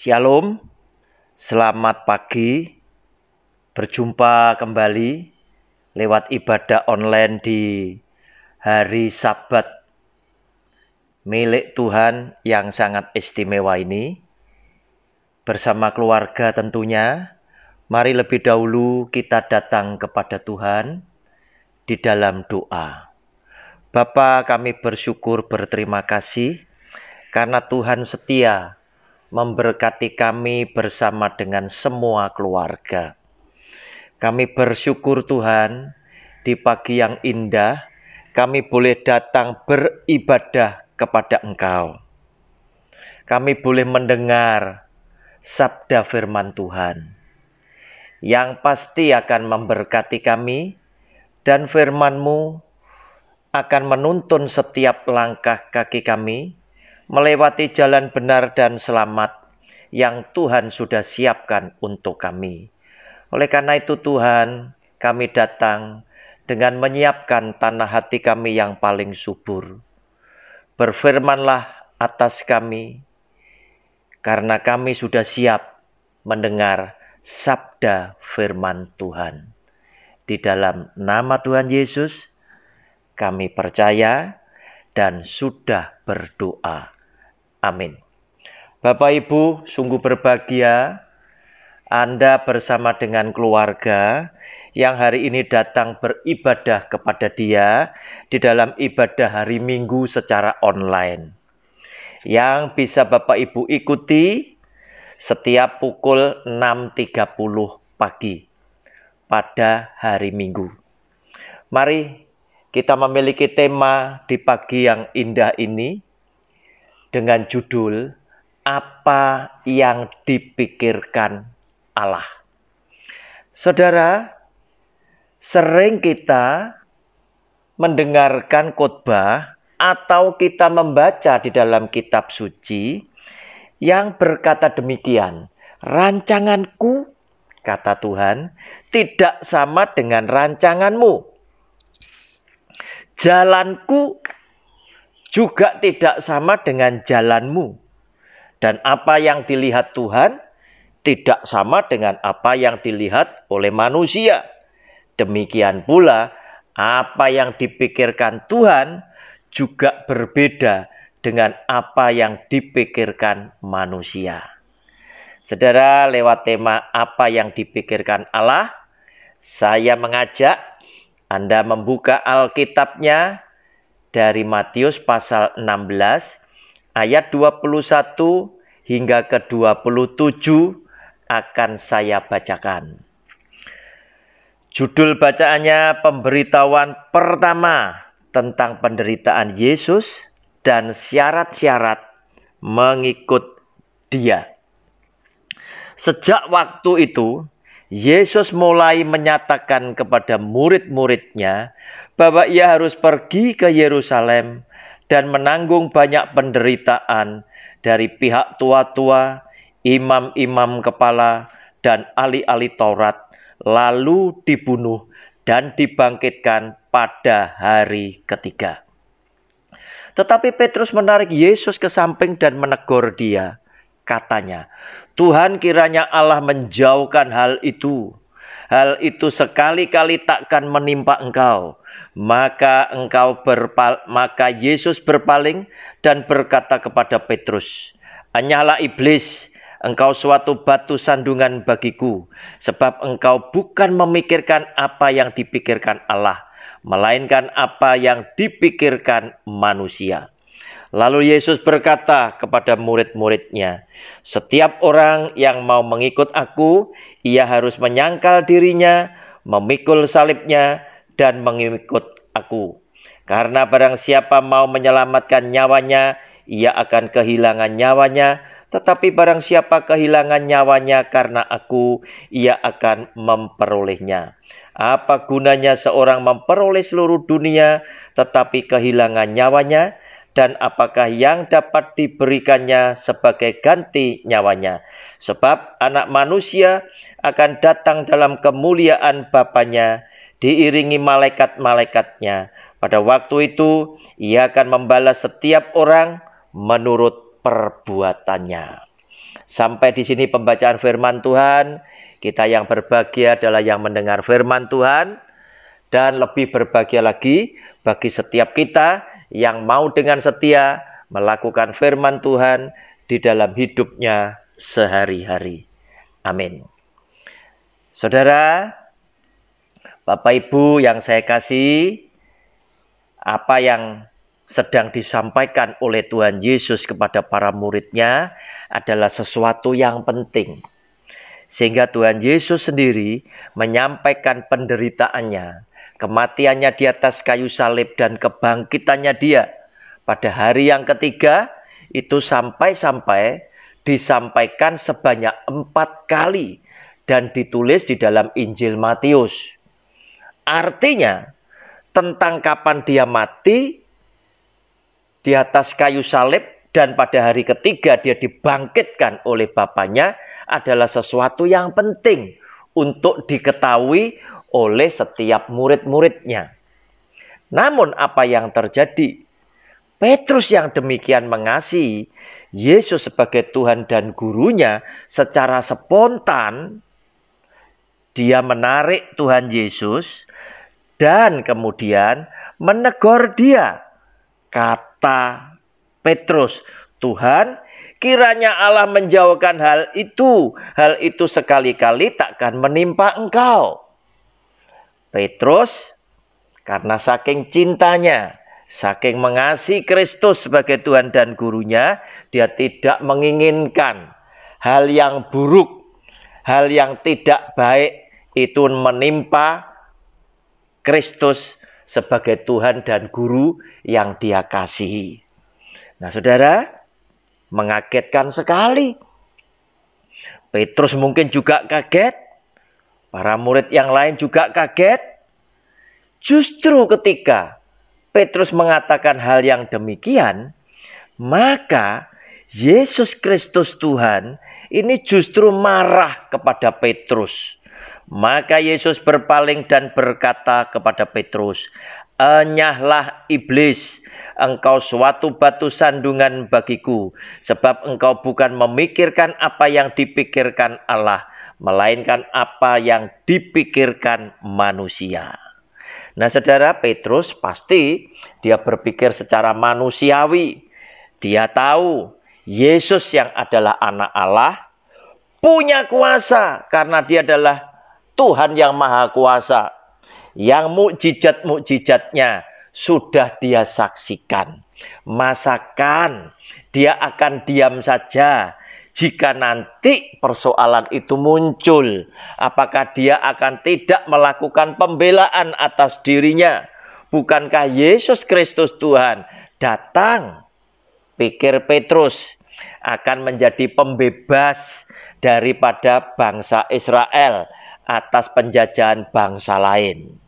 Shalom, selamat pagi, berjumpa kembali lewat ibadah online di hari Sabat milik Tuhan yang sangat istimewa ini. Bersama keluarga tentunya, mari lebih dahulu kita datang kepada Tuhan di dalam doa. Bapa, kami bersyukur berterima kasih karena Tuhan setia memberkati kami bersama dengan semua keluarga. Kami bersyukur Tuhan, di pagi yang indah, kami boleh datang beribadah kepada Engkau. Kami boleh mendengar sabda firman Tuhan, yang pasti akan memberkati kami, dan firman-Mu akan menuntun setiap langkah kaki kami, melewati jalan benar dan selamat yang Tuhan sudah siapkan untuk kami. Oleh karena itu Tuhan, kami datang dengan menyiapkan tanah hati kami yang paling subur. Berfirmanlah atas kami, karena kami sudah siap mendengar sabda firman Tuhan. Di dalam nama Tuhan Yesus, kami percaya dan sudah berdoa. Amin. Bapak Ibu, sungguh berbahagia Anda bersama dengan keluarga yang hari ini datang beribadah kepada Dia di dalam ibadah hari Minggu secara online. Yang bisa Bapak Ibu ikuti setiap pukul 6.30 pagi pada hari Minggu. Mari kita memiliki tema di pagi yang indah ini dengan judul Apa yang Dipikirkan Allah. Saudara, sering kita mendengarkan khotbah atau kita membaca di dalam kitab suci yang berkata demikian, rancanganku, kata Tuhan, tidak sama dengan rancanganmu. Jalanku juga tidak sama dengan jalanmu. Dan apa yang dilihat Tuhan tidak sama dengan apa yang dilihat oleh manusia. Demikian pula apa yang dipikirkan Tuhan juga berbeda dengan apa yang dipikirkan manusia. Saudara, lewat tema apa yang dipikirkan Allah, saya mengajak Anda membuka Alkitabnya dari Matius pasal 16 ayat 21 hingga ke 27 akan saya bacakan. Judul bacaannya pemberitahuan pertama tentang penderitaan Yesus dan syarat-syarat mengikut Dia. Sejak waktu itu, Yesus mulai menyatakan kepada murid-muridnya bahwa Ia harus pergi ke Yerusalem dan menanggung banyak penderitaan dari pihak tua-tua, imam-imam kepala, dan ahli-ahli Taurat, lalu dibunuh dan dibangkitkan pada hari ketiga. Tetapi Petrus menarik Yesus ke samping dan menegur Dia. Katanya, Tuhan, kiranya Allah menjauhkan hal itu. Hal itu sekali-kali takkan menimpa Engkau. Maka Yesus berpaling dan berkata kepada Petrus, hanyalah iblis, engkau suatu batu sandungan bagiku, sebab engkau bukan memikirkan apa yang dipikirkan Allah, melainkan apa yang dipikirkan manusia. Lalu Yesus berkata kepada murid-muridnya, setiap orang yang mau mengikut aku, ia harus menyangkal dirinya, memikul salibnya, dan mengikut aku. Karena barang siapa mau menyelamatkan nyawanya, ia akan kehilangan nyawanya. Tetapi barang siapa kehilangan nyawanya karena aku, ia akan memperolehnya. Apa gunanya seorang memperoleh seluruh dunia, tetapi kehilangan nyawanya? Dan apakah yang dapat diberikannya sebagai ganti nyawanya? Sebab anak manusia akan datang dalam kemuliaan Bapanya, diiringi malaikat-malaikatnya. Pada waktu itu, Ia akan membalas setiap orang menurut perbuatannya. Sampai di sini pembacaan firman Tuhan. Kita yang berbahagia adalah yang mendengar firman Tuhan. Dan lebih berbahagia lagi bagi setiap kita yang mau dengan setia melakukan firman Tuhan di dalam hidupnya sehari-hari. Amin. Saudara, Bapak Ibu yang saya kasih, apa yang sedang disampaikan oleh Tuhan Yesus kepada para muridnya adalah sesuatu yang penting. Sehingga Tuhan Yesus sendiri menyampaikan penderitaannya, kematiannya di atas kayu salib dan kebangkitannya dia pada hari yang ketiga itu sampai-sampai disampaikan sebanyak 4 kali dan ditulis di dalam Injil Matius. Artinya tentang kapan dia mati di atas kayu salib dan pada hari ketiga dia dibangkitkan oleh Bapaknya adalah sesuatu yang penting untuk diketahui oleh setiap murid-muridnya. Namun apa yang terjadi? Petrus yang demikian mengasihi Yesus sebagai Tuhan dan gurunya secara spontan dia menarik Tuhan Yesus dan kemudian menegur dia. Kata Petrus, Tuhan, kiranya Allah menjauhkan hal itu sekali-kali takkan menimpa engkau. Petrus karena saking cintanya, saking mengasihi Kristus sebagai Tuhan dan gurunya, dia tidak menginginkan hal yang buruk, hal yang tidak baik itu menimpa Kristus sebagai Tuhan dan Guru yang dia kasihi. Nah saudara, mengagetkan sekali. Petrus mungkin juga kaget. Para murid yang lain juga kaget. Justru ketika Petrus mengatakan hal yang demikian, maka Yesus Kristus Tuhan ini justru marah kepada Petrus. Maka Yesus berpaling dan berkata kepada Petrus, "Enyahlah iblis, engkau suatu batu sandungan bagiku, sebab engkau bukan memikirkan apa yang dipikirkan Allah, melainkan apa yang dipikirkan manusia." Nah saudara, Petrus pasti dia berpikir secara manusiawi. Dia tahu Yesus yang adalah anak Allah punya kuasa karena dia adalah Tuhan yang maha kuasa. Yang mukjizat-mukjizatnya sudah dia saksikan. Masakan dia akan diam saja jika nanti persoalan itu muncul? Apakah dia akan tidak melakukan pembelaan atas dirinya? Bukankah Yesus Kristus Tuhan datang? Pikir Petrus akan menjadi pembebas daripada bangsa Israel atas penjajahan bangsa lain.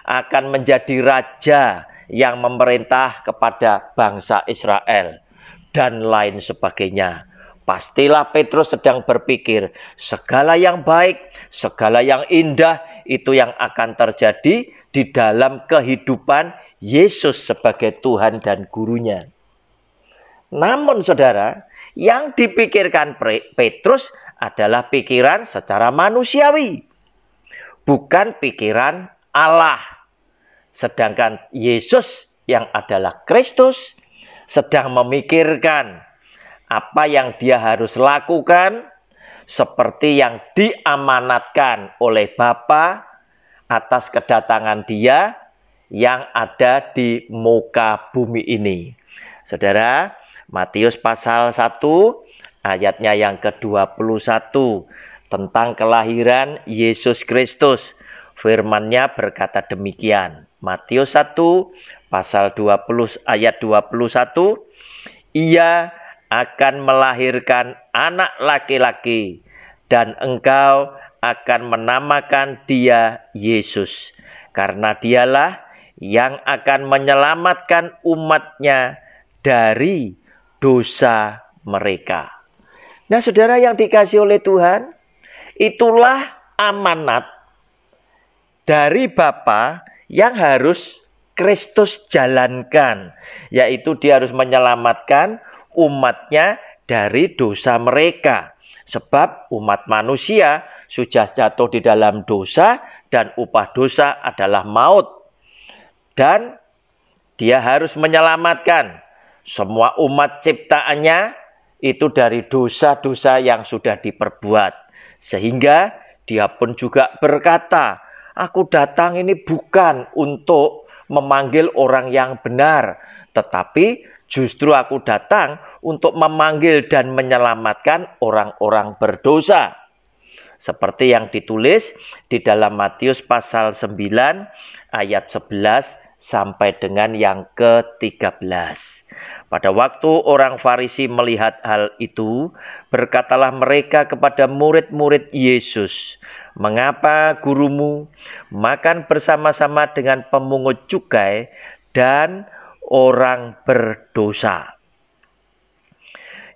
Akan menjadi raja yang memerintah kepada bangsa Israel dan lain sebagainya. Pastilah Petrus sedang berpikir segala yang baik, segala yang indah itu yang akan terjadi di dalam kehidupan Yesus sebagai Tuhan dan gurunya. Namun saudara, yang dipikirkan Petrus adalah pikiran secara manusiawi, bukan pikiran Allah. Sedangkan Yesus yang adalah Kristus sedang memikirkan apa yang dia harus lakukan seperti yang diamanatkan oleh Bapa atas kedatangan dia yang ada di muka bumi ini. Saudara, Matius pasal 1 ayatnya yang ke-21 tentang kelahiran Yesus Kristus. Firman-Nya berkata demikian. Matius 1 pasal 20 ayat 21. Ia akan melahirkan anak laki-laki dan engkau akan menamakan dia Yesus. Karena dialah yang akan menyelamatkan umat-Nya dari dosa mereka. Nah saudara yang dikasihi oleh Tuhan, itulah amanat dari Bapa yang harus Kristus jalankan. Yaitu dia harus menyelamatkan umat-Nya dari dosa mereka. Sebab umat manusia sudah jatuh di dalam dosa dan upah dosa adalah maut. Dan dia harus menyelamatkan semua umat ciptaannya itu dari dosa-dosa yang sudah diperbuat. Sehingga dia pun juga berkata, aku datang ini bukan untuk memanggil orang yang benar, tetapi justru aku datang untuk memanggil dan menyelamatkan orang-orang berdosa. Seperti yang ditulis di dalam Matius pasal 9 ayat 11 sampai dengan yang ke-13. Pada waktu orang Farisi melihat hal itu, berkatalah mereka kepada murid-murid Yesus, "Mengapa gurumu makan bersama-sama dengan pemungut cukai dan orang berdosa?"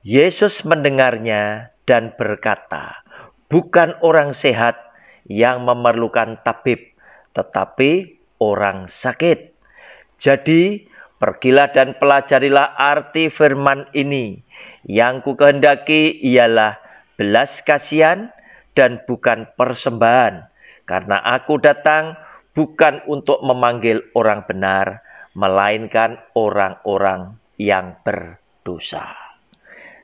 Yesus mendengarnya dan berkata, "Bukan orang sehat yang memerlukan tabib, tetapi orang sakit. Jadi, pergilah dan pelajarilah arti firman ini. Yang kukehendaki ialah belas kasihan dan bukan persembahan. Karena aku datang bukan untuk memanggil orang benar, melainkan orang-orang yang berdosa."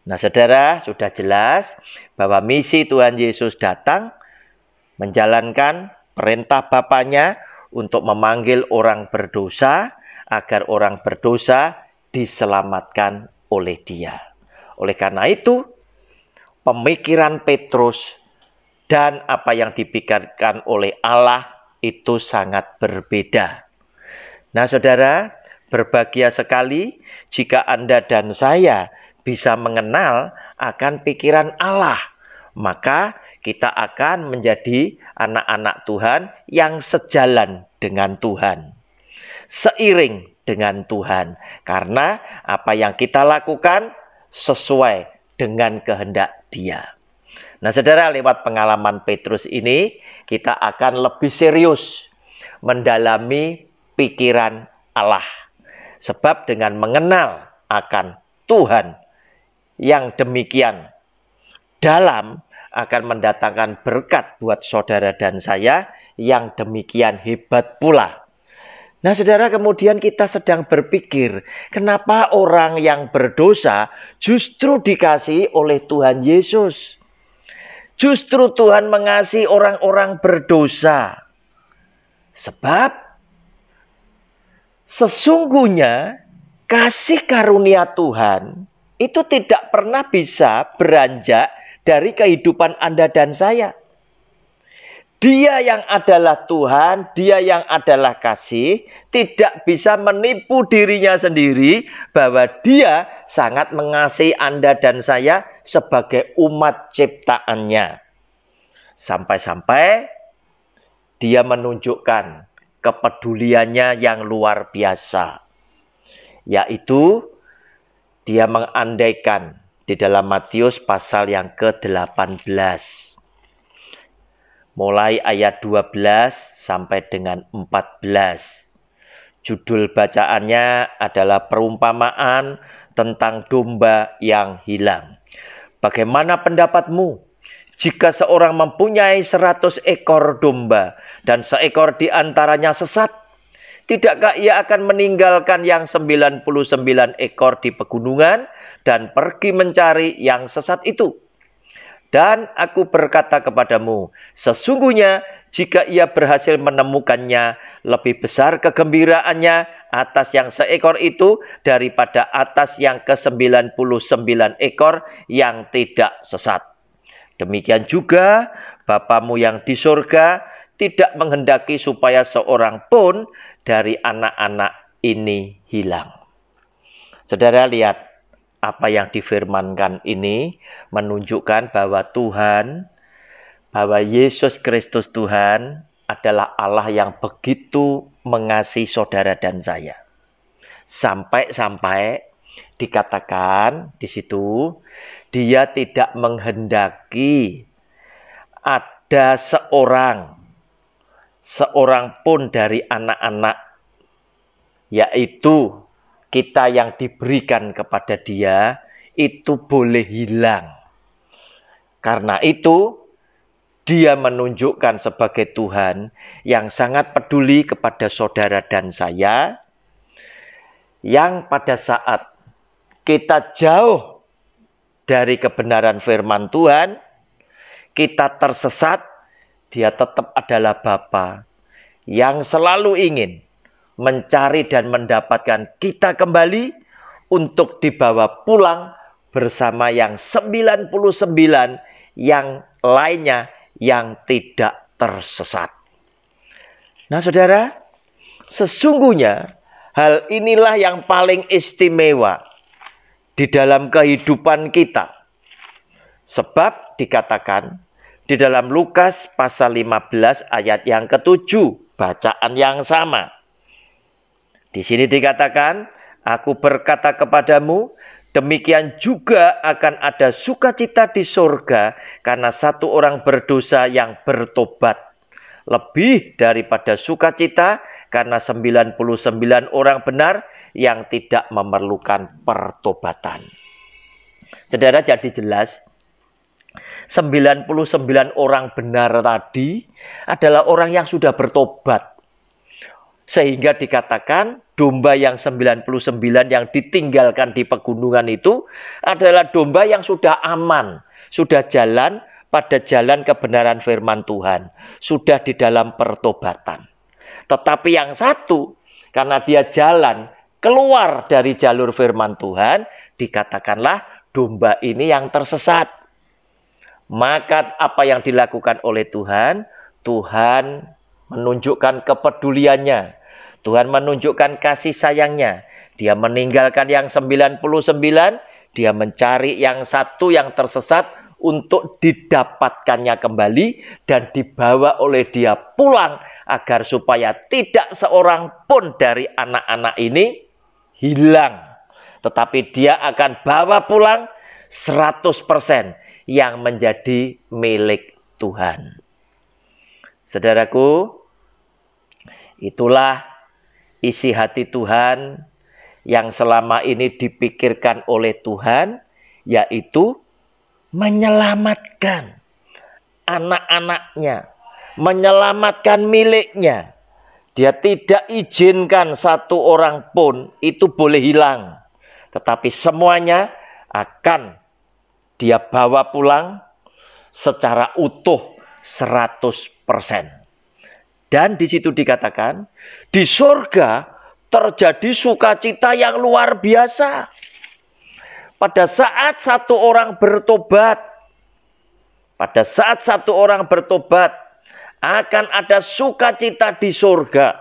Nah, saudara, sudah jelas bahwa misi Tuhan Yesus datang menjalankan perintah Bapaknya untuk memanggil orang berdosa, agar orang berdosa diselamatkan oleh Dia. Oleh karena itu, pemikiran Petrus dan apa yang dipikirkan oleh Allah itu sangat berbeda. Nah, saudara, berbahagia sekali jika Anda dan saya bisa mengenal akan pikiran Allah. Maka kita akan menjadi anak-anak Tuhan yang sejalan dengan Tuhan, seiring dengan Tuhan, karena apa yang kita lakukan sesuai dengan kehendak Dia. Nah, saudara, lewat pengalaman Petrus ini kita akan lebih serius mendalami pikiran Allah. Sebab dengan mengenal akan Tuhan yang demikian dalam akan mendatangkan berkat buat saudara dan saya yang demikian hebat pula. Nah, saudara, kemudian kita sedang berpikir, kenapa orang yang berdosa justru dikasihi oleh Tuhan Yesus? Justru Tuhan mengasihi orang-orang berdosa. Sebab sesungguhnya kasih karunia Tuhan itu tidak pernah bisa beranjak dari kehidupan Anda dan saya. Dia yang adalah Tuhan, Dia yang adalah kasih, tidak bisa menipu dirinya sendiri bahwa Dia sangat mengasihi Anda dan saya sebagai umat ciptaannya. Sampai-sampai Dia menunjukkan kepeduliannya yang luar biasa. Yaitu Dia mengandaikan di dalam Matius pasal yang ke-18. Mulai ayat 12 sampai dengan 14. Judul bacaannya adalah perumpamaan tentang domba yang hilang. Bagaimana pendapatmu jika seorang mempunyai 100 ekor domba dan seekor di antaranya sesat? Tidakkah ia akan meninggalkan yang 99 ekor di pegunungan dan pergi mencari yang sesat itu? Dan aku berkata kepadamu, sesungguhnya jika ia berhasil menemukannya, lebih besar kegembiraannya atas yang seekor itu daripada atas yang ke-99 ekor yang tidak sesat. Demikian juga Bapamu yang di surga tidak menghendaki supaya seorang pun dari anak-anak ini hilang. Saudara, lihat. Apa yang difirmankan ini menunjukkan bahwa Tuhan, bahwa Yesus Kristus Tuhan adalah Allah yang begitu mengasihi saudara dan saya. Sampai-sampai dikatakan di situ, Dia tidak menghendaki ada seorang pun dari anak-anak, yaitu kita yang diberikan kepada Dia, itu boleh hilang. Karena itu, Dia menunjukkan sebagai Tuhan yang sangat peduli kepada saudara dan saya, yang pada saat kita jauh dari kebenaran firman Tuhan, kita tersesat, Dia tetap adalah Bapa yang selalu ingin mencari dan mendapatkan kita kembali untuk dibawa pulang bersama yang 99 yang lainnya yang tidak tersesat. Nah, saudara, sesungguhnya hal inilah yang paling istimewa di dalam kehidupan kita. Sebab dikatakan di dalam Lukas pasal 15 ayat yang ke-7, bacaan yang sama. Di sini dikatakan, aku berkata kepadamu, demikian juga akan ada sukacita di surga karena satu orang berdosa yang bertobat. Lebih daripada sukacita karena 99 orang benar yang tidak memerlukan pertobatan. Saudara, jadi jelas 99 orang benar tadi adalah orang yang sudah bertobat. Sehingga dikatakan domba yang 99 yang ditinggalkan di pegunungan itu adalah domba yang sudah aman, sudah jalan pada jalan kebenaran firman Tuhan, sudah di dalam pertobatan. Tetapi yang satu, karena dia jalan keluar dari jalur firman Tuhan, dikatakanlah domba ini yang tersesat. Maka apa yang dilakukan oleh Tuhan? Tuhan menunjukkan kepeduliannya. Tuhan menunjukkan kasih sayangnya. Dia meninggalkan yang 99, dia mencari yang satu yang tersesat untuk didapatkannya kembali dan dibawa oleh dia pulang agar supaya tidak seorang pun dari anak-anak ini hilang. Tetapi dia akan bawa pulang 100% yang menjadi milik Tuhan. Saudaraku, itulah isi hati Tuhan yang selama ini dipikirkan oleh Tuhan, yaitu menyelamatkan anak-anaknya, menyelamatkan miliknya. Dia tidak izinkan satu orang pun itu boleh hilang, tetapi semuanya akan dia bawa pulang secara utuh 100%. Dan di situ dikatakan, di surga terjadi sukacita yang luar biasa. Pada saat satu orang bertobat, akan ada sukacita di surga.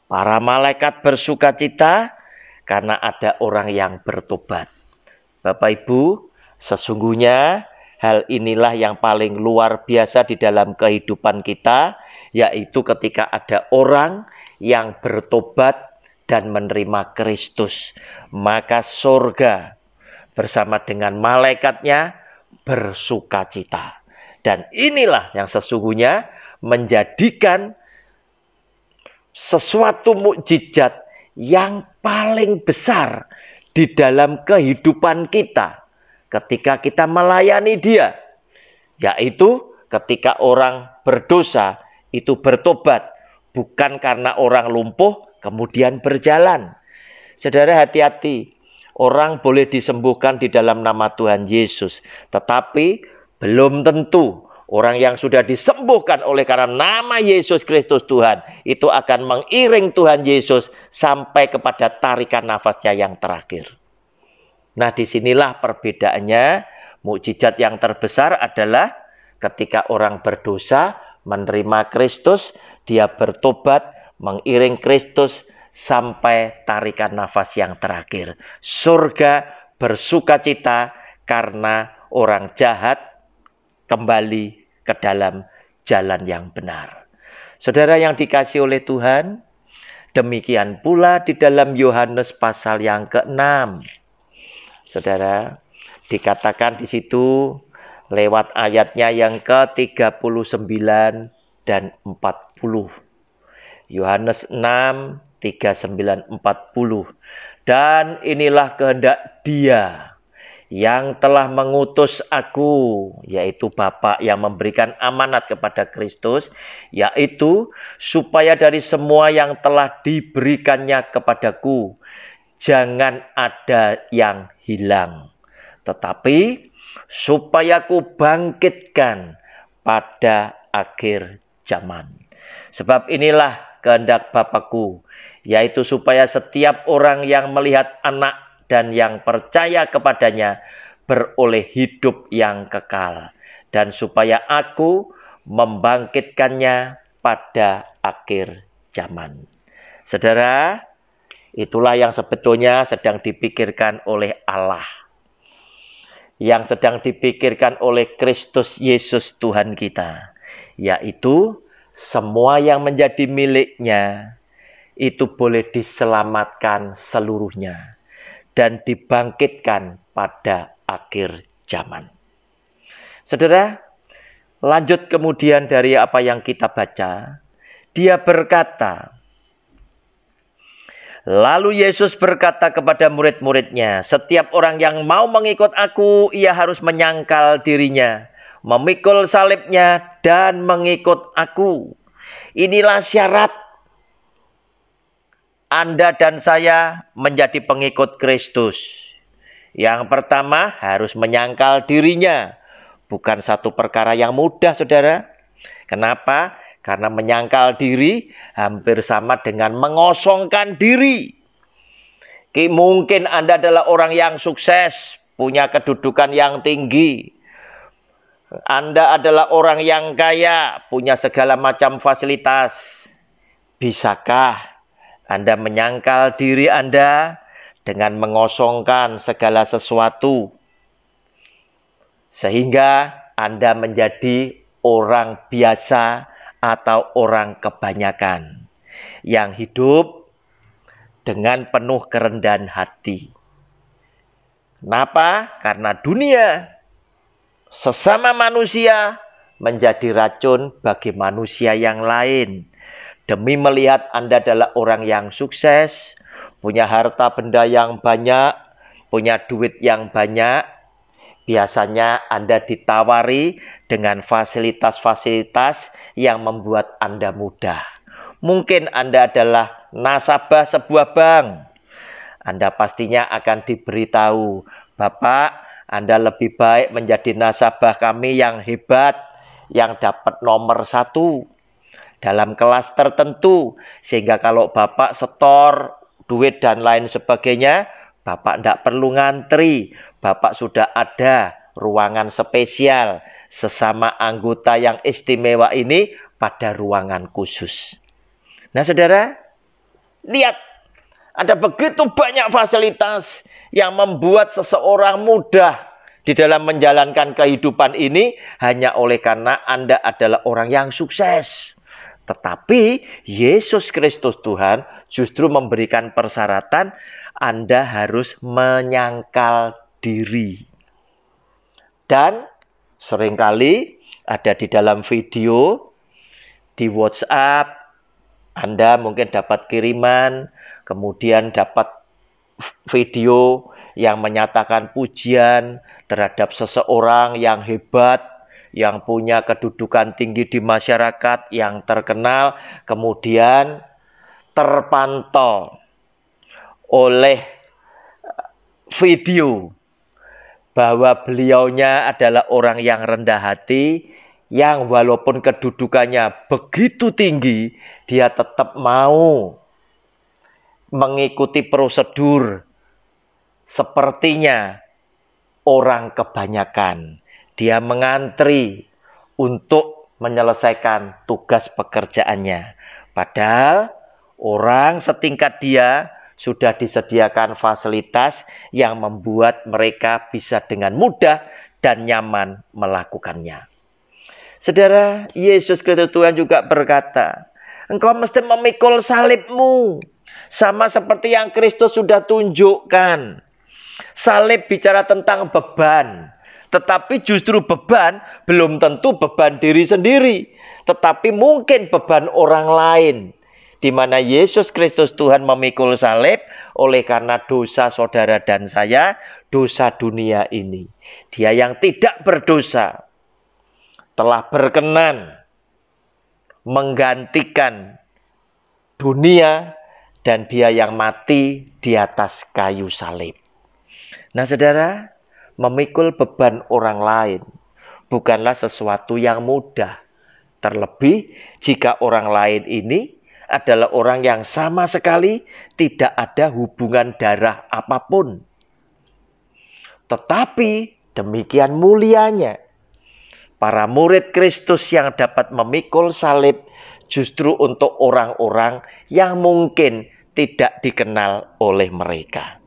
Para malaikat bersukacita karena ada orang yang bertobat. Bapak Ibu, sesungguhnya hal inilah yang paling luar biasa di dalam kehidupan kita, yaitu ketika ada orang yang bertobat dan menerima Kristus, maka surga bersama dengan malaikatnya bersukacita. Dan inilah yang sesungguhnya menjadikan sesuatu mukjizat yang paling besar di dalam kehidupan kita ketika kita melayani Dia, yaitu ketika orang berdosa itu bertobat, bukan karena orang lumpuh kemudian berjalan. Saudara, hati-hati. Orang boleh disembuhkan di dalam nama Tuhan Yesus, tetapi belum tentu orang yang sudah disembuhkan oleh karena nama Yesus Kristus Tuhan itu akan mengiring Tuhan Yesus sampai kepada tarikan nafasnya yang terakhir. Nah, disinilah perbedaannya. Mukjizat yang terbesar adalah ketika orang berdosa menerima Kristus, dia bertobat, mengiring Kristus sampai tarikan nafas yang terakhir. Surga bersukacita karena orang jahat kembali ke dalam jalan yang benar. Saudara yang dikasihi oleh Tuhan, demikian pula di dalam Yohanes pasal yang ke-6. Saudara, dikatakan di situ lewat ayatnya yang ke-39 dan 40. Yohanes 6, 39, 40. Dan inilah kehendak Dia, yang telah mengutus aku, yaitu Bapa yang memberikan amanat kepada Kristus, yaitu supaya dari semua yang telah diberikannya kepadaku, jangan ada yang hilang, tetapi supaya ku bangkitkan pada akhir zaman. Sebab inilah kehendak Bapakku, yaitu supaya setiap orang yang melihat Anak dan yang percaya kepadanya beroleh hidup yang kekal, dan supaya aku membangkitkannya pada akhir zaman. Saudara, itulah yang sebetulnya sedang dipikirkan oleh Allah, yang sedang dipikirkan oleh Kristus Yesus Tuhan kita, yaitu semua yang menjadi miliknya itu boleh diselamatkan seluruhnya dan dibangkitkan pada akhir zaman. Saudara, lanjut kemudian dari apa yang kita baca, dia berkata, lalu Yesus berkata kepada murid-muridnya, setiap orang yang mau mengikut aku, ia harus menyangkal dirinya, memikul salibnya, dan mengikut aku. Inilah syarat Anda dan saya menjadi pengikut Kristus. Yang pertama, harus menyangkal dirinya. Bukan satu perkara yang mudah, saudara. Kenapa? Karena menyangkal diri hampir sama dengan mengosongkan diri. Mungkin Anda adalah orang yang sukses, punya kedudukan yang tinggi. Anda adalah orang yang kaya, punya segala macam fasilitas. Bisakah Anda menyangkal diri Anda dengan mengosongkan segala sesuatu, sehingga Anda menjadi orang biasa atau orang kebanyakan yang hidup dengan penuh kerendahan hati? Kenapa? Karena dunia, sesama manusia, menjadi racun bagi manusia yang lain. Demi melihat Anda adalah orang yang sukses, punya harta benda yang banyak, punya duit yang banyak, biasanya Anda ditawari dengan fasilitas-fasilitas yang membuat Anda mudah. Mungkin Anda adalah nasabah sebuah bank. Anda pastinya akan diberitahu, Bapak, Anda lebih baik menjadi nasabah kami yang hebat, yang dapat nomor 1 dalam kelas tertentu, sehingga kalau Bapak setor duit dan lain sebagainya, Bapak tidak perlu ngantri. Bapak sudah ada ruangan spesial sesama anggota yang istimewa ini pada ruangan khusus. Nah, saudara, lihat, ada begitu banyak fasilitas yang membuat seseorang mudah di dalam menjalankan kehidupan ini hanya oleh karena Anda adalah orang yang sukses. Tetapi Yesus Kristus Tuhan justru memberikan persyaratan, Anda harus menyangkal diri. Dan seringkali ada di dalam video, di WhatsApp, Anda mungkin dapat kiriman, kemudian dapat video yang menyatakan pujian terhadap seseorang yang hebat, yang punya kedudukan tinggi di masyarakat, yang terkenal, kemudian terpantau oleh video bahwa beliaunya adalah orang yang rendah hati, yang walaupun kedudukannya begitu tinggi, dia tetap mau mengikuti prosedur sepertinya orang kebanyakan. Dia mengantri untuk menyelesaikan tugas pekerjaannya. Padahal orang setingkat dia sudah disediakan fasilitas yang membuat mereka bisa dengan mudah dan nyaman melakukannya. Saudara, Yesus Kristus Tuhan juga berkata, engkau mesti memikul salibmu. Sama seperti yang Kristus sudah tunjukkan. Salib bicara tentang beban. Tetapi justru beban belum tentu beban diri sendiri. Tetapi mungkin beban orang lain. di mana Yesus Kristus Tuhan memikul salib oleh karena dosa saudara dan saya, dosa dunia ini. Dia yang tidak berdosa telah berkenan menggantikan dunia, dan dia yang mati di atas kayu salib. Nah saudara, memikul beban orang lain bukanlah sesuatu yang mudah. Terlebih jika orang lain ini adalah orang yang sama sekali tidak ada hubungan darah apapun. Tetapi demikian mulianya para murid Kristus yang dapat memikul salib justru untuk orang-orang yang mungkin tidak dikenal oleh mereka.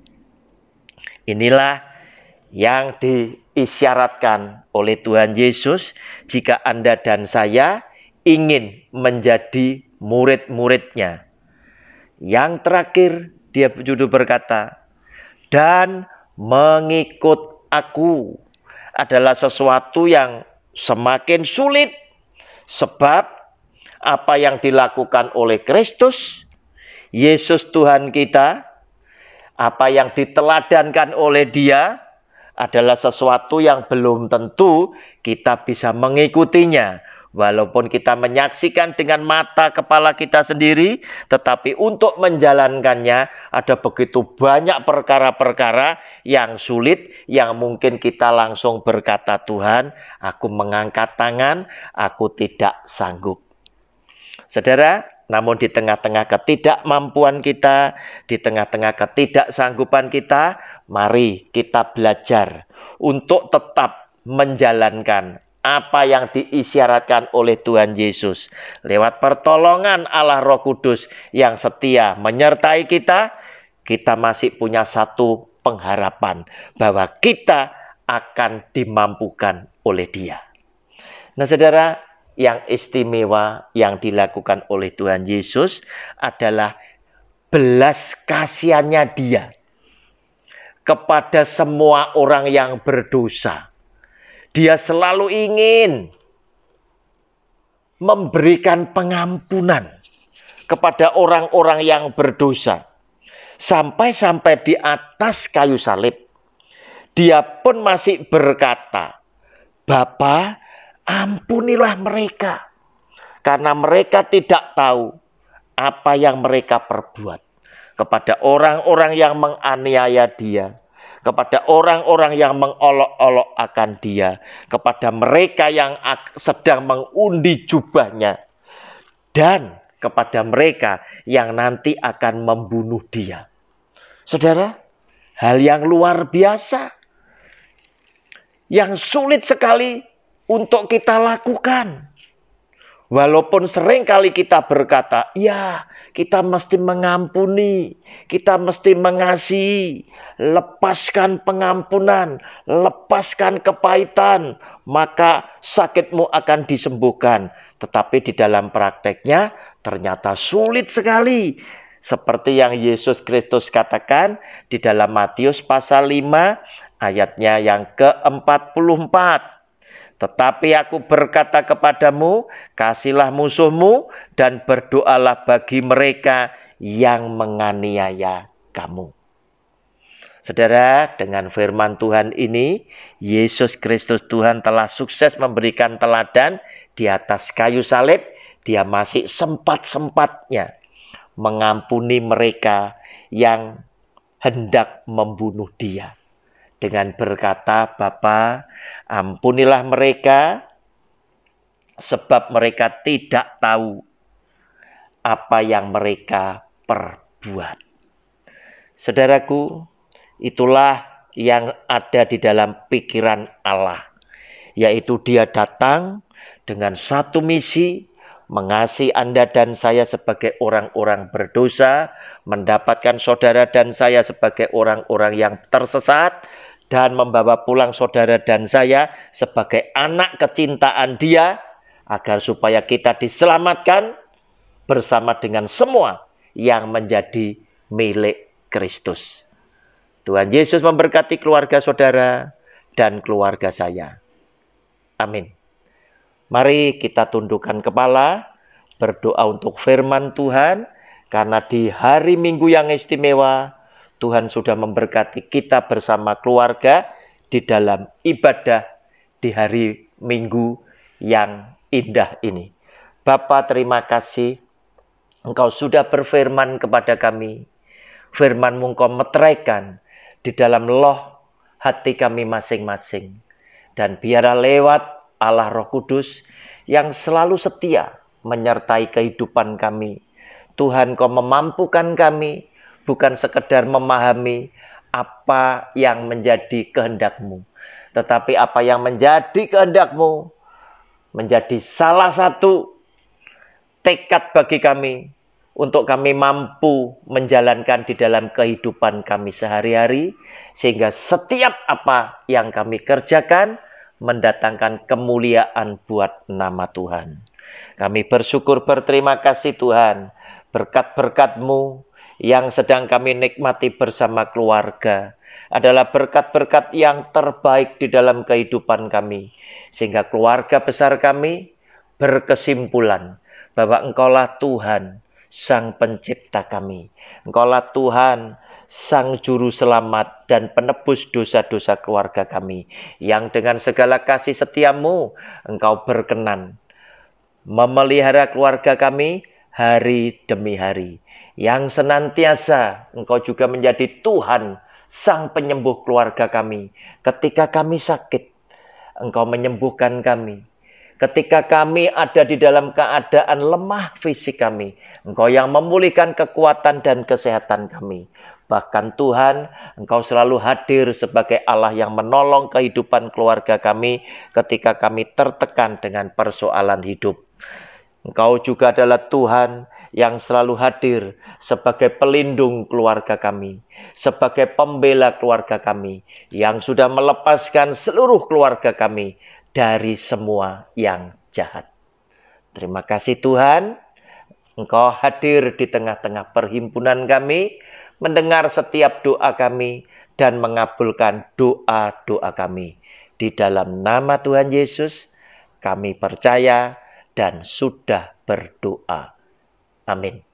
Inilah yang diisyaratkan oleh Tuhan Yesus jika Anda dan saya ingin menjadi murid-muridnya. Yang terakhir dia judul berkata, dan mengikut aku adalah sesuatu yang semakin sulit, sebab apa yang dilakukan oleh Kristus, Yesus Tuhan kita, apa yang diteladankan oleh Dia adalah sesuatu yang belum tentu kita bisa mengikutinya. Walaupun kita menyaksikan dengan mata kepala kita sendiri, tetapi untuk menjalankannya ada begitu banyak perkara-perkara yang sulit, yang mungkin kita langsung berkata, Tuhan, aku mengangkat tangan, aku tidak sanggup. Saudara, namun di tengah-tengah ketidakmampuan kita, di tengah-tengah ketidaksanggupan kita, mari kita belajar untuk tetap menjalankan apa yang diisyaratkan oleh Tuhan Yesus. Lewat pertolongan Allah Roh Kudus yang setia menyertai kita, kita masih punya satu pengharapan bahwa kita akan dimampukan oleh Dia. Nah saudara, yang istimewa yang dilakukan oleh Tuhan Yesus adalah belas kasihannya Dia kepada semua orang yang berdosa. Dia selalu ingin memberikan pengampunan kepada orang-orang yang berdosa. Sampai-sampai di atas kayu salib, Dia pun masih berkata, Bapa, ampunilah mereka, karena mereka tidak tahu apa yang mereka perbuat. Kepada orang-orang yang menganiaya Dia, kepada orang-orang yang mengolok-olok akan Dia, kepada mereka yang sedang mengundi jubahnya, dan kepada mereka yang nanti akan membunuh Dia. Saudara, hal yang luar biasa, yang sulit sekali untuk kita lakukan. Walaupun seringkali kita berkata, ya kita mesti mengampuni, kita mesti mengasihi, lepaskan pengampunan, lepaskan kepahitan, maka sakitmu akan disembuhkan. Tetapi di dalam prakteknya ternyata sulit sekali. Seperti yang Yesus Kristus katakan di dalam Matius pasal 5 ayatnya yang ke-44. Tetapi aku berkata kepadamu, kasihilah musuhmu dan berdoalah bagi mereka yang menganiaya kamu. Saudara, dengan firman Tuhan ini, Yesus Kristus Tuhan telah sukses memberikan teladan di atas kayu salib. Dia masih sempat-sempatnya mengampuni mereka yang hendak membunuh Dia. Dengan berkata, Bapa, ampunilah mereka, sebab mereka tidak tahu apa yang mereka perbuat. Saudaraku, itulah yang ada di dalam pikiran Allah, yaitu Dia datang dengan satu misi, mengasihi Anda dan saya sebagai orang-orang berdosa, mendapatkan saudara dan saya sebagai orang-orang yang tersesat, dan membawa pulang saudara dan saya sebagai anak kecintaan Dia, agar supaya kita diselamatkan bersama dengan semua yang menjadi milik Kristus. Tuhan Yesus memberkati keluarga saudara dan keluarga saya. Amin. Mari kita tundukkan kepala, berdoa untuk firman Tuhan Karena di hari Minggu yang istimewa, Tuhan sudah memberkati kita bersama keluarga di dalam ibadah di hari Minggu yang indah ini. Bapa, terima kasih Engkau sudah berfirman kepada kami. Firman-Mu Engkau meteraikan di dalam loh hati kami masing-masing. Dan biarlah lewat Allah Roh Kudus yang selalu setia menyertai kehidupan kami. Tuhan, Kau memampukan kami bukan sekedar memahami apa yang menjadi kehendak-Mu, tetapi apa yang menjadi kehendak-Mu menjadi salah satu tekad bagi kami untuk kami mampu menjalankan di dalam kehidupan kami sehari-hari, sehingga setiap apa yang kami kerjakan mendatangkan kemuliaan buat nama Tuhan. Kami bersyukur berterima kasih Tuhan, berkat-berkat-Mu yang sedang kami nikmati bersama keluarga adalah berkat-berkat yang terbaik di dalam kehidupan kami. Sehingga keluarga besar kami berkesimpulan bahwa Engkaulah Tuhan, Sang Pencipta kami. Engkaulah Tuhan, Sang Juru Selamat dan penebus dosa-dosa keluarga kami. Yang dengan segala kasih setiamu, Engkau berkenan memelihara keluarga kami hari demi hari. Yang senantiasa Engkau juga menjadi Tuhan, Sang Penyembuh keluarga kami. Ketika kami sakit, Engkau menyembuhkan kami. Ketika kami ada di dalam keadaan lemah fisik kami, Engkau yang memulihkan kekuatan dan kesehatan kami. Bahkan Tuhan, Engkau selalu hadir sebagai Allah yang menolong kehidupan keluarga kami ketika kami tertekan dengan persoalan hidup. Engkau juga adalah Tuhan yang selalu hadir sebagai pelindung keluarga kami, sebagai pembela keluarga kami, yang sudah melepaskan seluruh keluarga kami dari semua yang jahat. Terima kasih Tuhan, Engkau hadir di tengah-tengah perhimpunan kami, mendengar setiap doa kami, dan mengabulkan doa-doa kami. Di dalam nama Tuhan Yesus, kami percaya dan sudah berdoa. Amin.